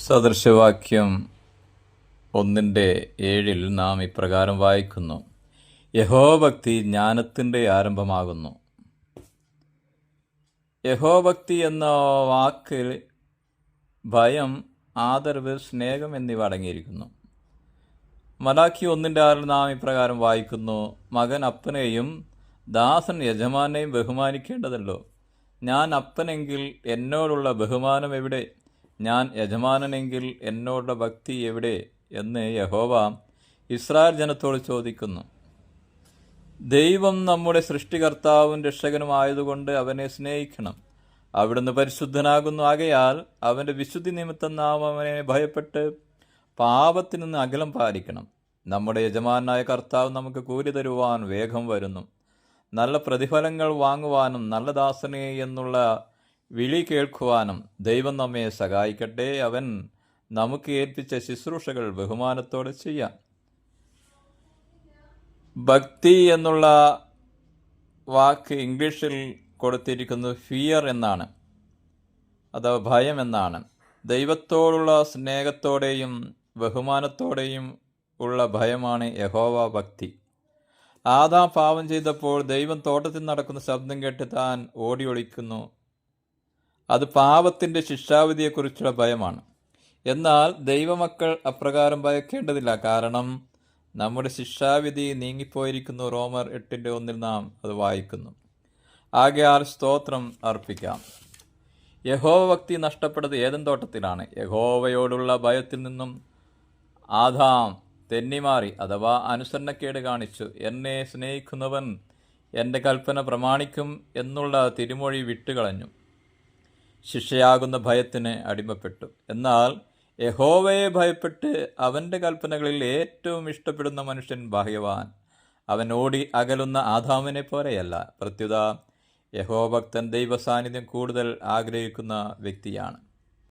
സദൃശവാക്യം 1:7 നാം ഇപ്രകാരം വായിക്കുന്നു: യഹോഭക്തി ജ്ഞാനത്തിൻ്റെ ആരംഭമാകുന്നു. യഹോഭക്തി എന്ന വാക്കിൽ ഭയം, ആദരവ്, സ്നേഹം എന്നിവ അടങ്ങിയിരിക്കുന്നു. മലാക്കി 1:6 നാം ഇപ്രകാരം വായിക്കുന്നു: മകൻ അപ്പനെയും ദാസൻ യജമാനെയും ബഹുമാനിക്കേണ്ടതല്ലോ. ഞാൻ അപ്പനെങ്കിൽ എന്നോടുള്ള ബഹുമാനം എവിടെ? ഞാൻ യജമാനനെങ്കിൽ എന്നോടുള്ള ഭക്തി എവിടെ എന്ന് യഹോവ ഇസ്രായേൽ ജനത്തോട് ചോദിക്കുന്നു. ദൈവം നമ്മുടെ സൃഷ്ടികർത്താവും രക്ഷകനും ആയതുകൊണ്ട് അവനെ സ്നേഹിക്കണം. അവിടുന്ന് പരിശുദ്ധനാകുന്നു. ആകയാൽ അവൻ്റെ വിശുദ്ധി നിമിത്തം നാം അവനെ ഭയപ്പെട്ട് പാപത്തിൽ നിന്ന് അകലം പാലിക്കണം. നമ്മുടെ യജമാനായ കർത്താവ് നമുക്ക് കൂലി തരുവാൻ വേഗം വരുന്നു. നല്ല പ്രതിഫലങ്ങൾ വാങ്ങുവാനും നല്ല ദാസനെ എന്നുള്ള വിളി കേൾക്കുവാനും ദൈവം നമ്മെ സഹായിക്കട്ടെ. അവൻ നമുക്ക് ഏൽപ്പിച്ച ശുശ്രൂഷകൾ ബഹുമാനത്തോടെ ചെയ്യാം. ഭക്തി എന്നുള്ള വാക്ക് ഇംഗ്ലീഷിൽ കൊടുത്തിരിക്കുന്നത് ഫിയർ എന്നാണ്, അഥവാ ഭയം എന്നാണ്. ദൈവത്തോടുള്ള സ്നേഹത്തോടെയും ബഹുമാനത്തോടെയും ഉള്ള ഭയമാണ് യഹോവ ഭക്തി. ആദാം പാപം ചെയ്തപ്പോൾ ദൈവം തോട്ടത്തിൽ നടക്കുന്ന ശബ്ദം കേട്ട് താൻ ഓടി ഒളിക്കുന്നു. അത് പാപത്തിൻ്റെ ശിക്ഷാവിധിയെക്കുറിച്ചുള്ള ഭയമാണ്. എന്നാൽ ദൈവമക്കൾ അപ്രകാരം ഭയക്കേണ്ടതില്ല. കാരണം നമ്മുടെ ശിക്ഷാവിധി നീങ്ങിപ്പോയിരിക്കുന്നു. റോമർ 8:1 നാം അത് വായിക്കുന്നു. ആകയാൽ സ്തോത്രം അർപ്പിക്കാം. യഹോവ ഭക്തി നഷ്ടപ്പെട്ടത് ഏദൻ തോട്ടത്തിലാണ്. യഹോവയോടുള്ള ഭയത്തിൽ നിന്നും ആദാം തെന്നിമാറി, അഥവാ അനുസരണക്കേട് കാണിച്ചു. എന്നെ സ്നേഹിക്കുന്നവൻ എൻ്റെ കൽപ്പന പ്രമാണിക്കും എന്നുള്ള തിരുമൊഴി വിട്ടുകളഞ്ഞു. ശിക്ഷയാകുന്ന ഭയത്തിന് അടിമപ്പെട്ടു. എന്നാൽ യഹോവയെ ഭയപ്പെട്ട് അവൻ്റെ കൽപ്പനകളിൽ ഏറ്റവും ഇഷ്ടപ്പെടുന്ന മനുഷ്യൻ ഭാഗ്യവാൻ. അവൻ ഓടി അകലുന്ന ആദാമിനെ പോലെയല്ല. പ്രത്യുത യഹോഭക്തൻ ദൈവസാന്നിധ്യം കൂടുതൽ ആഗ്രഹിക്കുന്ന വ്യക്തിയാണ്.